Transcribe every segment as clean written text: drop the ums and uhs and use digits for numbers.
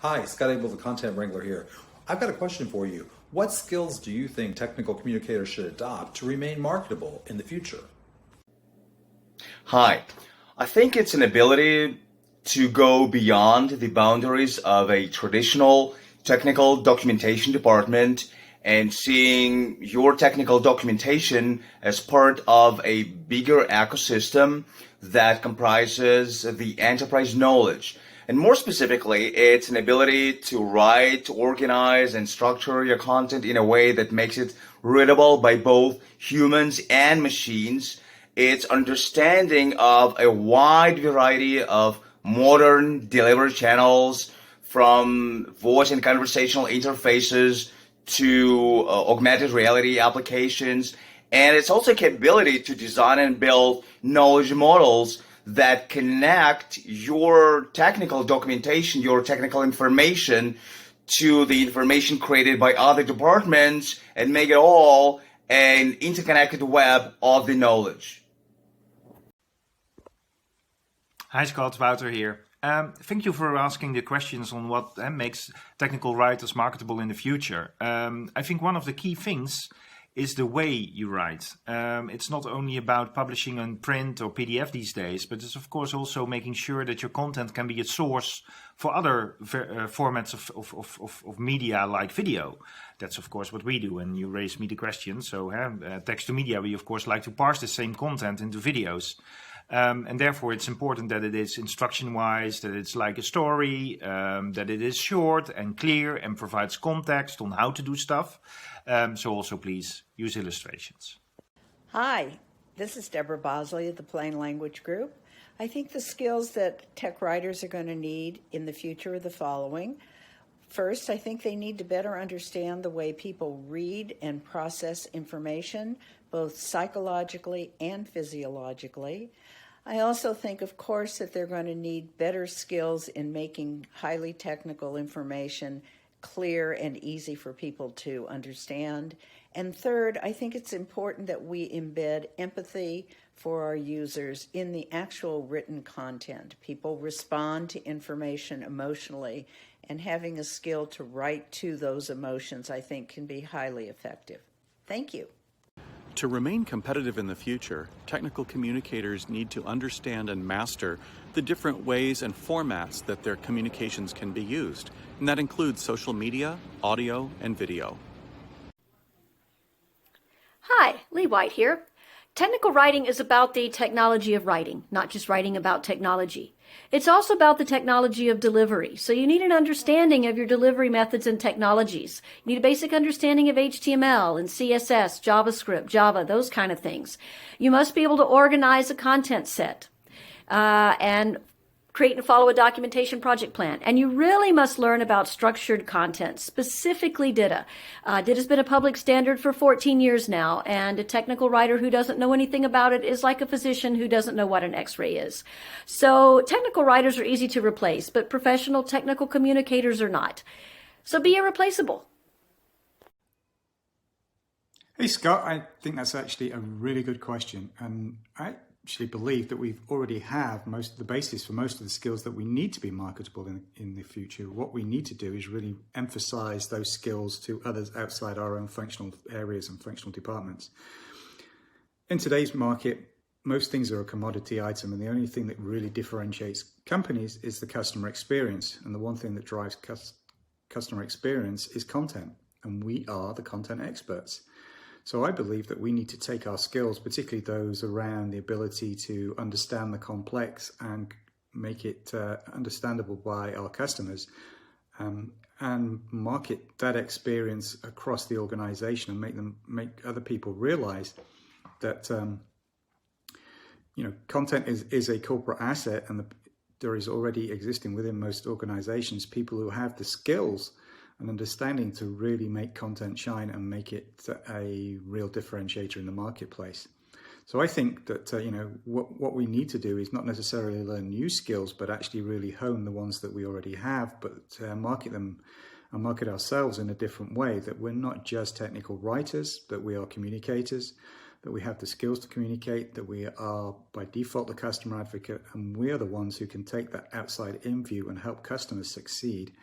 Hi, Scott Abel, the Content Wrangler here. I've got a question for you. What skills do you think technical communicators should adopt to remain marketable in the future? Hi. I think it's an ability to go beyond the boundaries of a traditional technical documentation department and seeing your technical documentation as part of a bigger ecosystem that comprises the enterprise knowledge. And more specifically, it's an ability to write, organize, and structure your content in a way that makes it readable by both humans and machines. It's understanding of a wide variety of modern delivery channels, from voice and conversational interfaces to augmented reality applications. And it's also a capability to design and build knowledge models that connect your technical documentation, your technical information to the information created by other departments and make it all an interconnected web of the knowledge. Hi Scott, Wouter here. Thank you for asking the questions on what makes technical writers marketable in the future. I think one of the key things is the way you write. It's not only about publishing on print or PDF these days, but it's of course also making sure that your content can be a source for other formats of media like video. That's of course what we do, and you raised me the question. So text to media, we of course like to parse the same content into videos. And therefore it's important that it is instruction-wise, that it's like a story, that it is short and clear and provides context on how to do stuff. So also please use illustrations. Hi, this is Deborah Bosley of the Plain Language Group. I think the skills that tech writers are going to need in the future are the following. First, I think they need to better understand the way people read and process information, both psychologically and physiologically. I also think, of course, that they're going to need better skills in making highly technical information clear and easy for people to understand. And third, I think it's important that we embed empathy for our users in the actual written content. People respond to information emotionally, and having a skill to write to those emotions, I think, can be highly effective. Thank you. To remain competitive in the future, technical communicators need to understand and master the different ways and formats that their communications can be used, and that includes social media, audio, and video. Hi, Lee White here. Technical writing is about the technology of writing, not just writing about technology. It's also about the technology of delivery. So you need an understanding of your delivery methods and technologies. You need a basic understanding of HTML and CSS, JavaScript, Java, those kind of things. You must be able to organize a content set and create and follow a documentation project plan. And you really must learn about structured content, specifically DITA. DITA has been a public standard for 14 years now, and a technical writer who doesn't know anything about it is like a physician who doesn't know what an X-ray is. So technical writers are easy to replace, but professional technical communicators are not. So be irreplaceable. Hey Scott, I think that's actually a really good question, and I actually believe that we already have most of the basis for most of the skills that we need to be marketable in the future. What we need to do is really emphasize those skills to others outside our own functional areas and functional departments. In today's market, most things are a commodity item, and the only thing that really differentiates companies is the customer experience. And the one thing that drives customer experience is content, and we are the content experts. So I believe that we need to take our skills, particularly those around the ability to understand the complex and make it understandable by our customers, and market that experience across the organization and make other people realize that content is a corporate asset, and there is already existing within most organizations people who have the skills and understanding to really make content shine and make it a real differentiator in the marketplace. So I think that what we need to do is not necessarily learn new skills, but actually really hone the ones that we already have, but market them and market ourselves in a different way, that we're not just technical writers, but we are communicators, that we have the skills to communicate, that we are by default the customer advocate, and we are the ones who can take that outside in view and help customers succeed.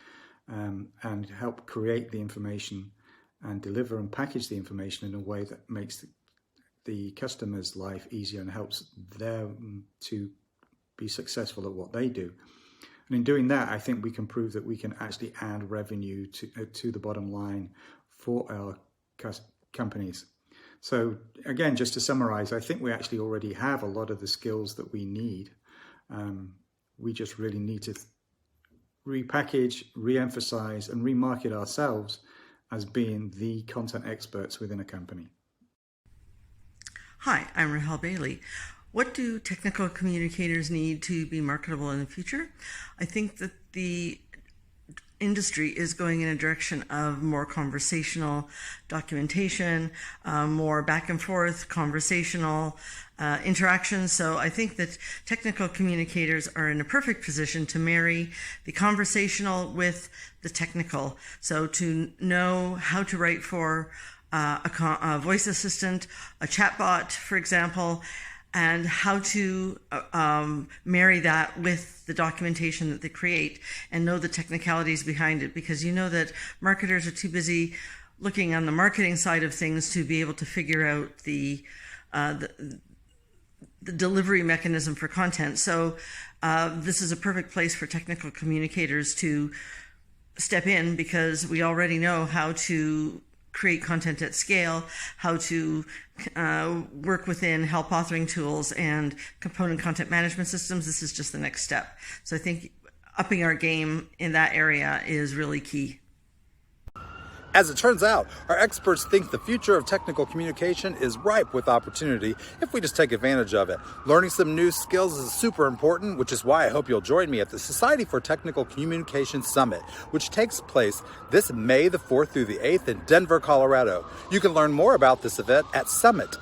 and help create the information and deliver and package the information in a way that makes the customer's life easier and helps them to be successful at what they do. And in doing that, I think we can prove that we can actually add revenue to the bottom line for our companies. So again, just to summarize, I think we actually already have a lot of the skills that we need. We just really need to repackage, re-emphasize, and remarket ourselves as being the content experts within a company. Hi, I'm Rahel Bailey. What do technical communicators need to be marketable in the future? I think that the industry is going in a direction of more conversational documentation, more back and forth conversational interactions. So I think that technical communicators are in a perfect position to marry the conversational with the technical. So to know how to write for a voice assistant, a chatbot, for example, and how to marry that with the documentation that they create and know the technicalities behind it, because you know that marketers are too busy looking on the marketing side of things to be able to figure out the delivery mechanism for content. So this is a perfect place for technical communicators to step in, because we already know how to create content at scale, how to work within help authoring tools and component content management systems. This is just the next step. So I think upping our game in that area is really key. As it turns out, our experts think the future of technical communication is ripe with opportunity if we just take advantage of it. Learning some new skills is super important, which is why I hope you'll join me at the Society for Technical Communication Summit, which takes place this May the 4th through the 8th in Denver, Colorado. You can learn more about this event at summit.stc.org.